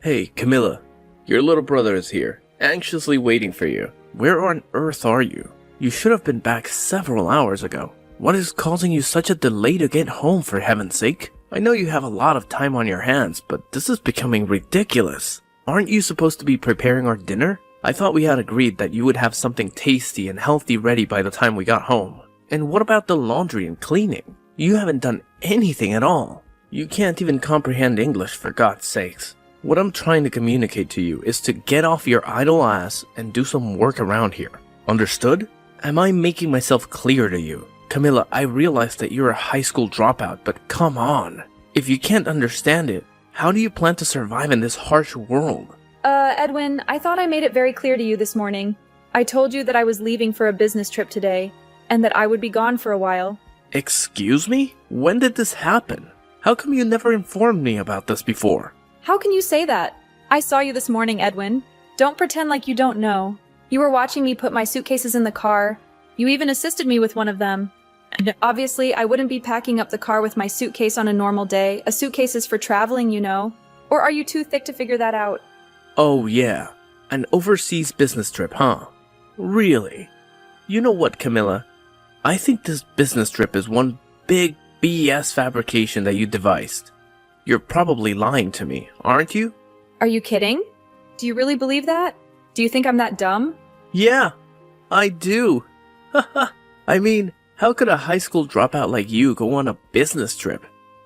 Hey, Camilla. Your little brother is here, anxiously waiting for you. Where on earth are you? You should have been back several hours ago. What is causing you such a delay to get home, for heaven's sake? I know you have a lot of time on your hands, but this is becoming ridiculous. Aren't you supposed to be preparing our dinner? I thought we had agreed that you would have something tasty and healthy ready by the time we got home. And what about the laundry and cleaning? You haven't done anything at all. You can't even comprehend English, for God's sakes. What I'm trying to communicate to you is to get off your idle ass and do some work around here. Understood? Am I making myself clear to you? Camilla, I realize that you're a high school dropout, but come on. If you can't understand it, how do you plan to survive in this harsh world? Edwin, I thought I made it very clear to you this morning. I told you that I was leaving for a business trip today, and that I would be gone for a while. Excuse me? When did this happen? How come you never informed me about this before? How can you say that? I saw you this morning, Edwin. Don't pretend like you don't know. You were watching me put my suitcases in the car. You even assisted me with one of them. And obviously, I wouldn't be packing up the car with my suitcase on a normal day. A suitcase is for traveling, you know. Or are you too thick to figure that out? Oh yeah, an overseas business trip, huh? Really? You know what, Camilla? I think this business trip is one big BS fabrication that you devised. You're probably lying to me, aren't you? Are you kidding? Do you really believe that? Do you think I'm that dumb? Yeah, I do. I mean, how could a high school dropout like you go on a business trip?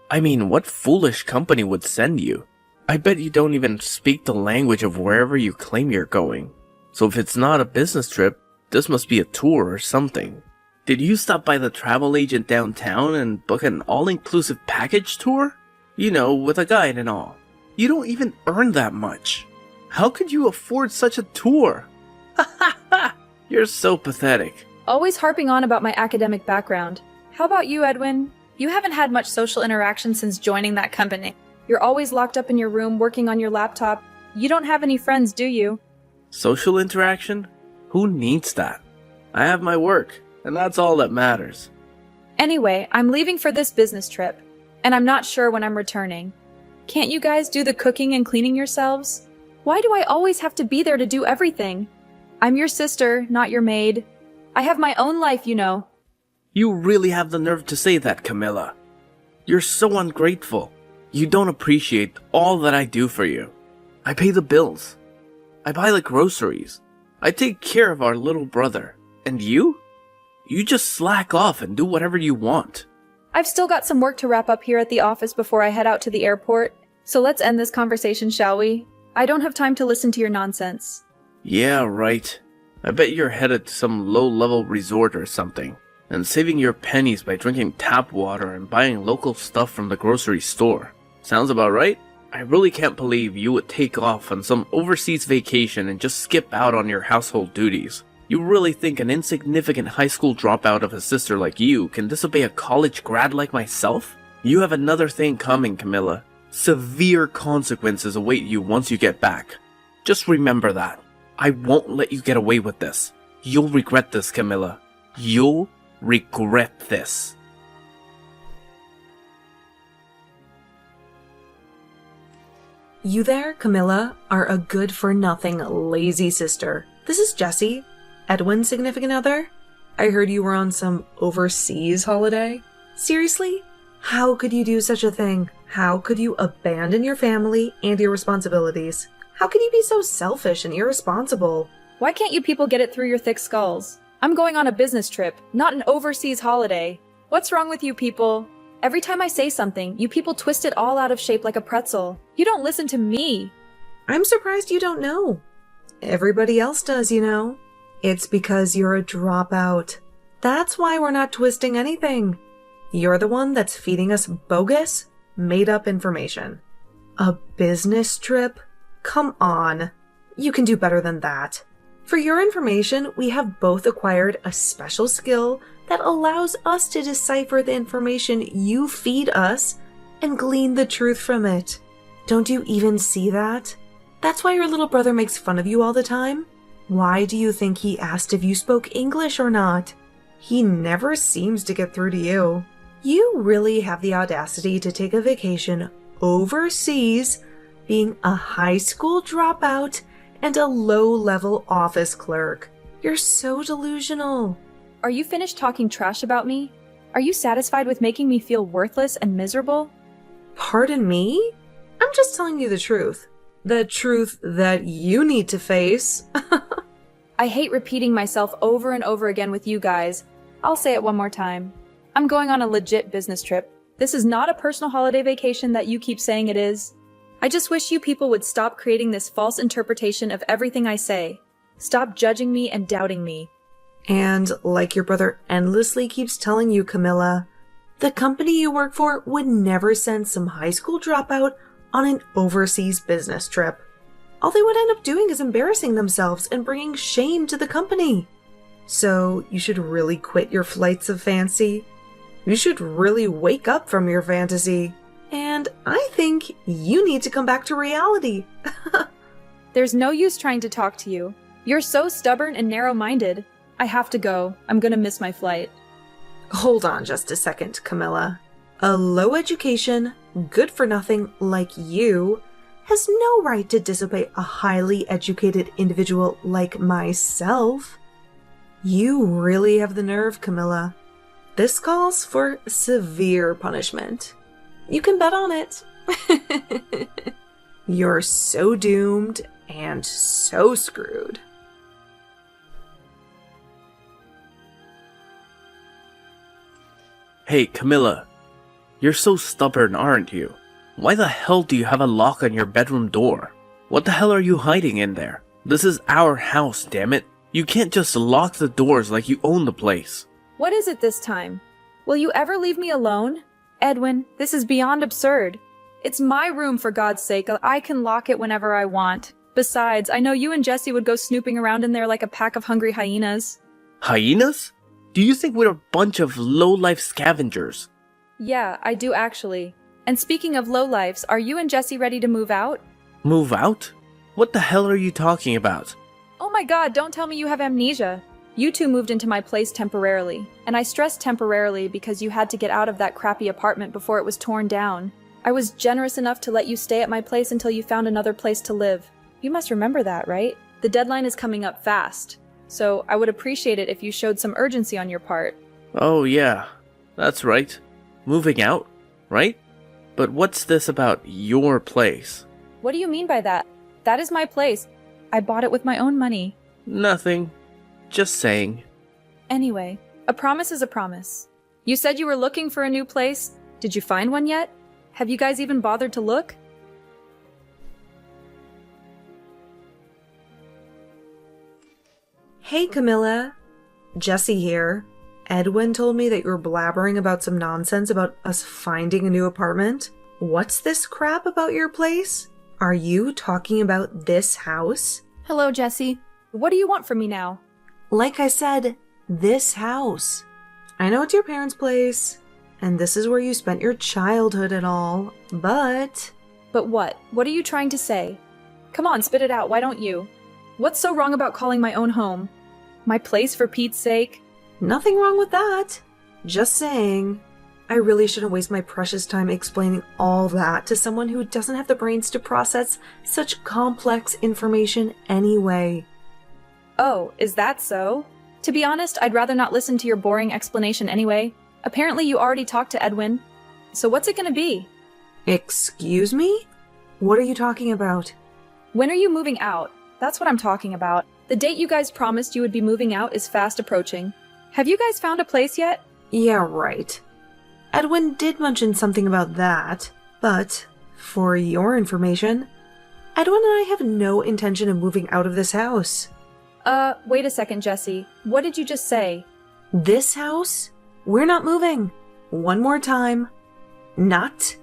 I mean, what foolish company would send you? I bet you don't even speak the language of wherever you claim you're going. So if it's not a business trip, this must be a tour or something. Did you stop by the travel agent downtown and book an all-inclusive package tour? You know, with a guide and all. You don't even earn that much. How could you afford such a tour? You're so pathetic. Always harping on about my academic background. How about you, Edwin? You haven't had much social interaction since joining that company. You're always locked up in your room working on your laptop. You don't have any friends, do you? Social interaction? Who needs that? I have my work, and that's all that matters. Anyway, I'm leaving for this business trip, and I'm not sure when I'm returning. Can't you guys do the cooking and cleaning yourselves? Why do I always have to be there to do everything? I'm your sister, not your maid. I have my own life, you know. You really have the nerve to say that, Camilla. You're so ungrateful. You don't appreciate all that I do for you. I pay the bills. I buy the groceries. I take care of our little brother. And you? You just slack off and do whatever you want. I've still got some work to wrap up here at the office before I head out to the airport. So let's end this conversation, shall we? I don't have time to listen to your nonsense. Yeah, right. I bet you're headed to some low-level resort or something, and saving your pennies by drinking tap water and buying local stuff from the grocery store. Sounds about right? I really can't believe you would take off on some overseas vacation and just skip out on your household duties. You really think an insignificant high school dropout of a sister like you can disobey a college grad like myself? You have another thing coming, Camilla. Severe consequences await you once you get back. Just remember that. I won't let you get away with this. You'll regret this, Camilla. You'll regret this. You there, Camilla, are a good-for-nothing, lazy sister. This is Jessie, Edwin's significant other. I heard you were on some overseas holiday. Seriously? How could you do such a thing? How could you abandon your family and your responsibilities? How can you be so selfish and irresponsible? Why can't you people get it through your thick skulls? I'm going on a business trip, not an overseas holiday. What's wrong with you people? Every time I say something, you people twist it all out of shape like a pretzel. You don't listen to me. I'm surprised you don't know. Everybody else does, you know. It's because you're a dropout. That's why we're not twisting anything. You're the one that's feeding us bogus, made-up information. A business trip? Come on. You can do better than that. For your information, we have both acquired a special skill that allows us to decipher the information you feed us and glean the truth from it. Don't you even see that? That's why your little brother makes fun of you all the time. Why do you think he asked if you spoke English or not? He never seems to get through to you. You really have the audacity to take a vacation overseas being a high school dropout and a low-level office clerk. You're so delusional. Are you finished talking trash about me? Are you satisfied with making me feel worthless and miserable? Pardon me? I'm just telling you the truth. The truth that you need to face. I hate repeating myself over and over again with you guys. I'll say it one more time. I'm going on a legit business trip. This is not a personal holiday vacation that you keep saying it is. I just wish you people would stop creating this false interpretation of everything I say. Stop judging me and doubting me. And like your brother endlessly keeps telling you, Camilla, the company you work for would never send some high school dropout on an overseas business trip. All they would end up doing is embarrassing themselves and bringing shame to the company. So you should really quit your flights of fancy. You should really wake up from your fantasy. And I think you need to come back to reality. There's no use trying to talk to you. You're so stubborn and narrow-minded. I have to go. I'm gonna miss my flight. Hold on just a second, Camilla. A low education, good for nothing like you has no right to disobey a highly educated individual like myself. You really have the nerve, Camilla. This calls for severe punishment. You can bet on it. You're so doomed and so screwed. Hey, Camilla. You're so stubborn, aren't you? Why the hell do you have a lock on your bedroom door? What the hell are you hiding in there? This is our house, damn it. You can't just lock the doors like you own the place. What is it this time? Will you ever leave me alone? Edwin, this is beyond absurd. It's my room, for God's sake. I can lock it whenever I want. Besides, I know you and Jesse would go snooping around in there like a pack of hungry hyenas. Hyenas? Do you think we're a bunch of low-life scavengers? Yeah, I do actually. And speaking of lowlifes, are you and Jesse ready to move out? Move out? What the hell are you talking about? Oh my God, don't tell me you have amnesia. You two moved into my place temporarily. And I stress temporarily because you had to get out of that crappy apartment before it was torn down. I was generous enough to let you stay at my place until you found another place to live. You must remember that, right? The deadline is coming up fast. So I would appreciate it if you showed some urgency on your part. Oh yeah, that's right. Moving out, right? But what's this about your place? What do you mean by that? That is my place. I bought it with my own money. Nothing. Just saying. Anyway, a promise is a promise. You said you were looking for a new place. Did you find one yet? Have you guys even bothered to look? Hey, Camilla. Jesse here. Edwin told me that you were blabbering about some nonsense about us finding a new apartment. What's this crap about your place? Are you talking about this house? Hello, Jesse. What do you want from me now? Like I said, this house. I know it's your parents' place, and this is where you spent your childhood and all, but... But what? What are you trying to say? Come on, spit it out, why don't you? What's so wrong about calling my own home? My place, for Pete's sake? Nothing wrong with that. Just saying. I really shouldn't waste my precious time explaining all that to someone who doesn't have the brains to process such complex information anyway. Oh, is that so? To be honest, I'd rather not listen to your boring explanation anyway. Apparently you already talked to Edwin. So what's it gonna be? Excuse me? What are you talking about? When are you moving out? That's what I'm talking about. The date you guys promised you would be moving out is fast approaching. Have you guys found a place yet? Yeah, right. Edwin did mention something about that, but for your information, Edwin and I have no intention of moving out of this house. Wait a second, Jesse. What did you just say? This house? We're not moving. One more time. Not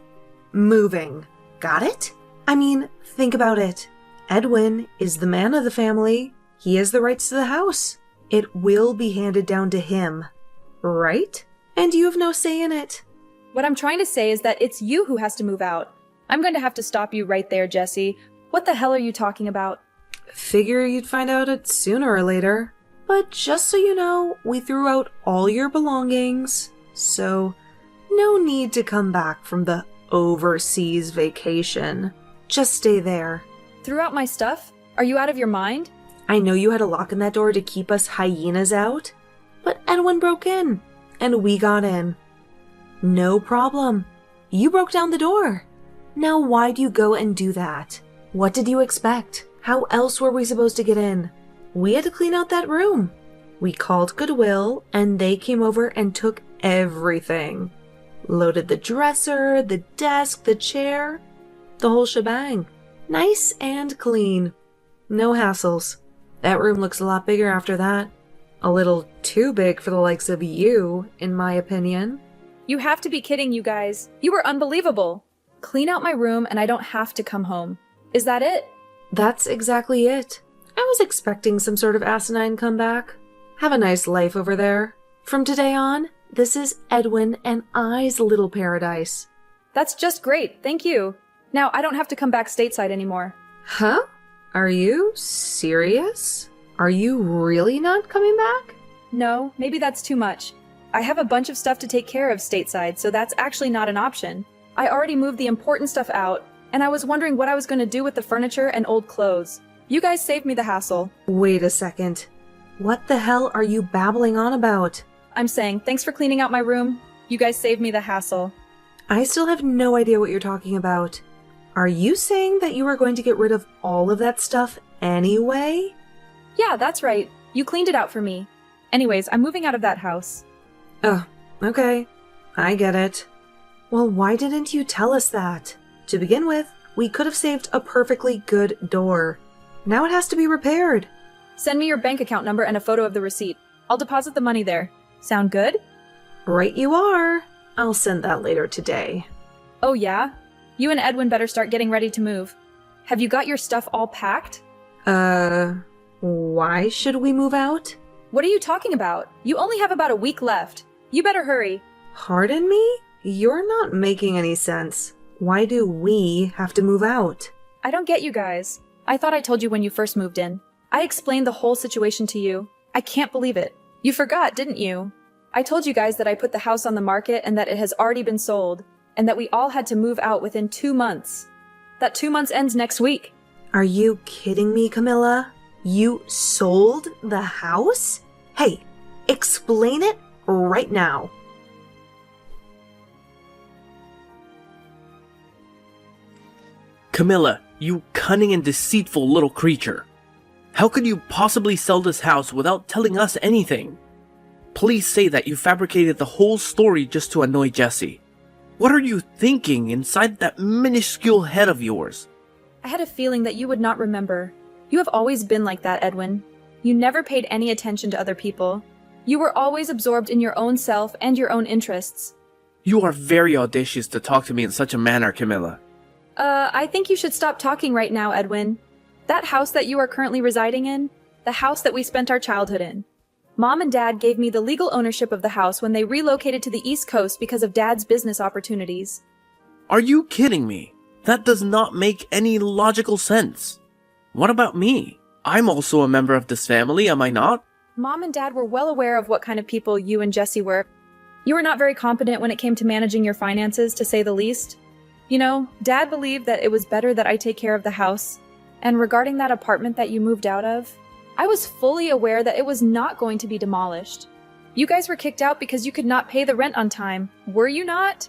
moving. Got it? I mean, think about it. Edwin is the man of the family. He has the rights to the house. It will be handed down to him. Right? And you have no say in it. What I'm trying to say is that it's you who has to move out. I'm going to have to stop you right there, Jesse. What the hell are you talking about? Figure you'd find out it sooner or later. But just so you know, we threw out all your belongings, so no need to come back from the overseas vacation. Just stay there. Threw out my stuff? Are you out of your mind? I know you had a lock in that door to keep us hyenas out, but Edwin broke in, and we got in. No problem. You broke down the door. Now why'd you go and do that? What did you expect? How else were we supposed to get in? We had to clean out that room. We called Goodwill, and they came over and took everything. Loaded the dresser, the desk, the chair, the whole shebang. Nice and clean. No hassles. That room looks a lot bigger after that. A little too big for the likes of you, in my opinion. You have to be kidding, you guys. You were unbelievable. Clean out my room and I don't have to come home. Is that it? That's exactly it. I was expecting some sort of asinine comeback. Have a nice life over there. From today on, this is Edwin and I's little paradise. That's just great, thank you. Now I don't have to come back stateside anymore. Huh? Are you serious? Are you really not coming back? No, maybe that's too much. I have a bunch of stuff to take care of stateside, so that's actually not an option. I already moved the important stuff out, and I was wondering what I was going to do with the furniture and old clothes. You guys saved me the hassle. Wait a second. What the hell are you babbling on about? I'm saying, thanks for cleaning out my room. You guys saved me the hassle. I still have no idea what you're talking about. Are you saying that you are going to get rid of all of that stuff anyway? Yeah, that's right. You cleaned it out for me. Anyways, I'm moving out of that house. Oh, okay. I get it. Well, why didn't you tell us that? To begin with, we could have saved a perfectly good door. Now it has to be repaired. Send me your bank account number and a photo of the receipt. I'll deposit the money there. Sound good? Right you are. I'll send that later today. Oh yeah? You and Edwin better start getting ready to move. Have you got your stuff all packed? Why should we move out? What are you talking about? You only have about a week left. You better hurry. Pardon me? You're not making any sense. Why do we have to move out? I don't get you guys. I thought I told you when you first moved in. I explained the whole situation to you. I can't believe it. You forgot, didn't you? I told you guys that I put the house on the market and that it has already been sold, and that we all had to move out within 2 months. That 2 months ends next week. Are you kidding me, Camilla? You sold the house? Hey, explain it right now. Camilla, you cunning and deceitful little creature. How could you possibly sell this house without telling us anything? Please say that you fabricated the whole story just to annoy Jesse. What are you thinking inside that minuscule head of yours? I had a feeling that you would not remember. You have always been like that, Edwin. You never paid any attention to other people. You were always absorbed in your own self and your own interests. You are very audacious to talk to me in such a manner, Camilla. I think you should stop talking right now, Edwin. That house that you are currently residing in, the house that we spent our childhood in. Mom and Dad gave me the legal ownership of the house when they relocated to the East Coast because of Dad's business opportunities. Are you kidding me? That does not make any logical sense. What about me? I'm also a member of this family, am I not? Mom and Dad were well aware of what kind of people you and Jesse were. You were not very competent when it came to managing your finances, to say the least. You know, Dad believed that it was better that I take care of the house. And regarding that apartment that you moved out of, I was fully aware that it was not going to be demolished. You guys were kicked out because you could not pay the rent on time, were you not?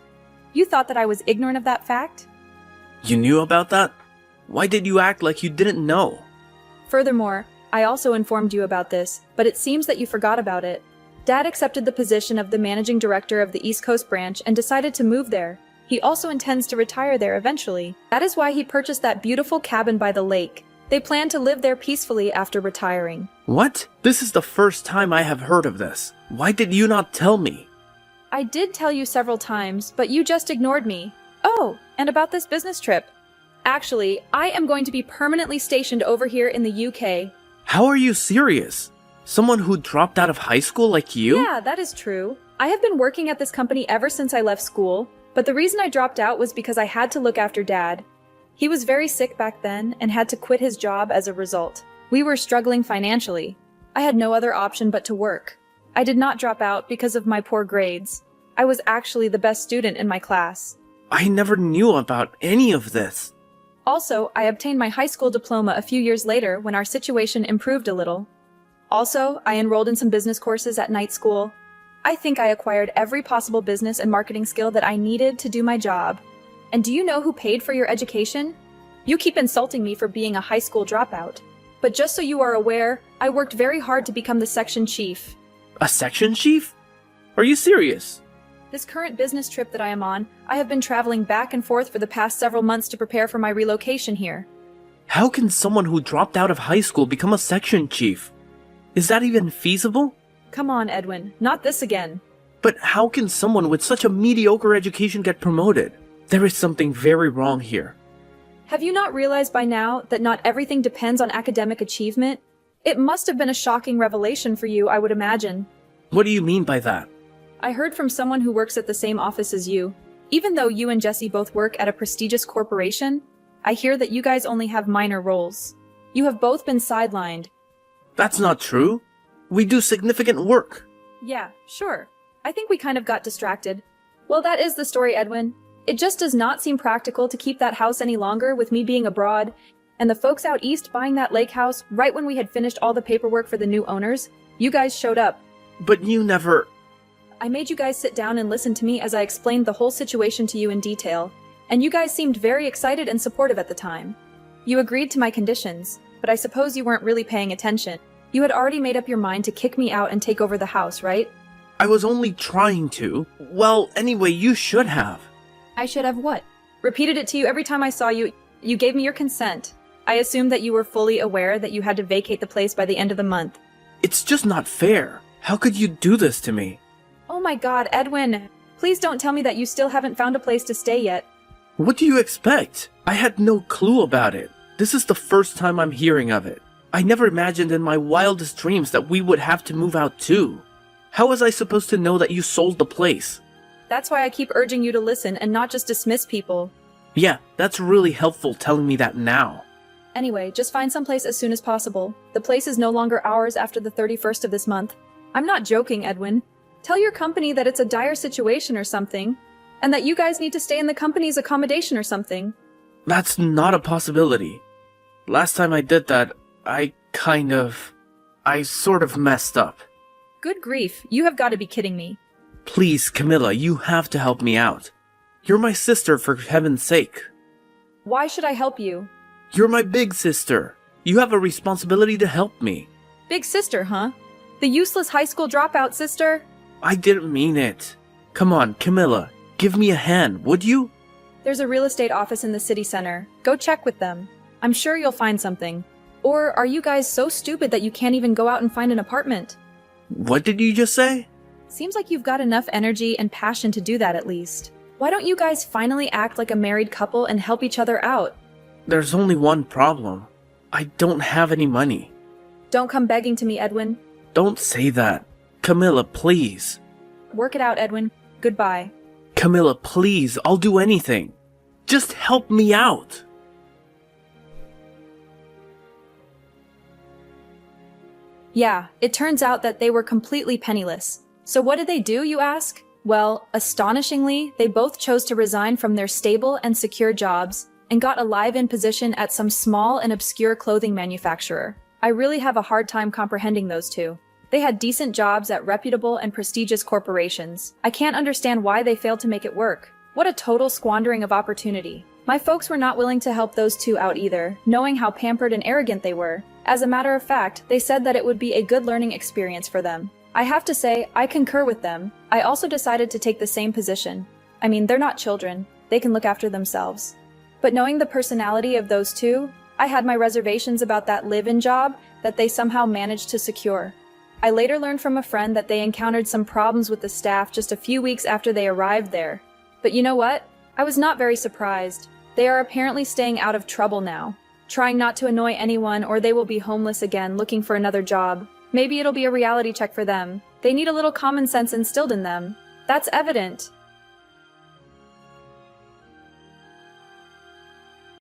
You thought that I was ignorant of that fact? You knew about that? Why did you act like you didn't know? Furthermore, I also informed you about this, but it seems that you forgot about it. Dad accepted the position of the managing director of the East Coast branch and decided to move there. He also intends to retire there eventually. That is why he purchased that beautiful cabin by the lake. They plan to live there peacefully after retiring. What? This is the first time I have heard of this. Why did you not tell me? I did tell you several times, but you just ignored me. Oh, and about this business trip. Actually, I am going to be permanently stationed over here in the UK. How are you serious? Someone who dropped out of high school like you? Yeah, that is true. I have been working at this company ever since I left school, but the reason I dropped out was because I had to look after Dad. He was very sick back then and had to quit his job as a result. We were struggling financially. I had no other option but to work. I did not drop out because of my poor grades. I was actually the best student in my class. I never knew about any of this. Also, I obtained my high school diploma a few years later when our situation improved a little. Also, I enrolled in some business courses at night school. I think I acquired every possible business and marketing skill that I needed to do my job. And do you know who paid for your education? You keep insulting me for being a high school dropout. But just so you are aware, I worked very hard to become the section chief. A section chief? Are you serious? This current business trip that I am on, I have been traveling back and forth for the past several months to prepare for my relocation here. How can someone who dropped out of high school become a section chief? Is that even feasible? Come on, Edwin, not this again. But how can someone with such a mediocre education get promoted? There is something very wrong here. Have you not realized by now that not everything depends on academic achievement? It must have been a shocking revelation for you, I would imagine. What do you mean by that? I heard from someone who works at the same office as you. Even though you and Jesse both work at a prestigious corporation, I hear that you guys only have minor roles. You have both been sidelined. That's not true. We do significant work. Yeah, sure. I think we kind of got distracted. Well, that is the story, Edwin. It just does not seem practical to keep that house any longer with me being abroad, and the folks out east buying that lake house right when we had finished all the paperwork for the new owners. You guys showed up. But you never... I made you guys sit down and listen to me as I explained the whole situation to you in detail, and you guys seemed very excited and supportive at the time. You agreed to my conditions, but I suppose you weren't really paying attention. You had already made up your mind to kick me out and take over the house, right? I was only trying to. Well, anyway, you should have. I should have what? Repeated it to you every time I saw you. You gave me your consent. I assumed that you were fully aware that you had to vacate the place by the end of the month. It's just not fair. How could you do this to me? Oh my god, Edwin. Please don't tell me that you still haven't found a place to stay yet. What do you expect? I had no clue about it. This is the first time I'm hearing of it. I never imagined in my wildest dreams that we would have to move out too. How was I supposed to know that you sold the place? That's why I keep urging you to listen and not just dismiss people. Yeah, that's really helpful telling me that now. Anyway, just find someplace as soon as possible. The place is no longer ours after the 31st of this month. I'm not joking, Edwin. Tell your company that it's a dire situation or something, and that you guys need to stay in the company's accommodation or something. That's not a possibility. Last time I did that, I sort of messed up. Good grief, you have got to be kidding me. Please, Camilla, you have to help me out. You're my sister, for heaven's sake. Why should I help you? You're my big sister. You have a responsibility to help me. Big sister, huh? The useless high school dropout sister? I didn't mean it. Come on, Camilla, give me a hand, would you? There's a real estate office in the city center. Go check with them. I'm sure you'll find something. Or are you guys so stupid that you can't even go out and find an apartment? What did you just say? Seems like you've got enough energy and passion to do that at least. Why don't you guys finally act like a married couple and help each other out? There's only one problem. I don't have any money. Don't come begging to me, Edwin. Don't say that. Camilla, please. Work it out, Edwin. Goodbye. Camilla, please, I'll do anything. Just help me out. Yeah, it turns out that they were completely penniless. So what did they do, you ask? Well, astonishingly, they both chose to resign from their stable and secure jobs and got a live-in position at some small and obscure clothing manufacturer. I really have a hard time comprehending those two. They had decent jobs at reputable and prestigious corporations. I can't understand why they failed to make it work. What a total squandering of opportunity. My folks were not willing to help those two out either, knowing how pampered and arrogant they were. As a matter of fact, they said that it would be a good learning experience for them. I have to say, I concur with them. I also decided to take the same position. I mean, they're not children. They can look after themselves. But knowing the personality of those two, I had my reservations about that live-in job that they somehow managed to secure. I later learned from a friend that they encountered some problems with the staff just a few weeks after they arrived there. But you know what? I was not very surprised. They are apparently staying out of trouble now, trying not to annoy anyone or they will be homeless again looking for another job. Maybe it'll be a reality check for them. They need a little common sense instilled in them. That's evident.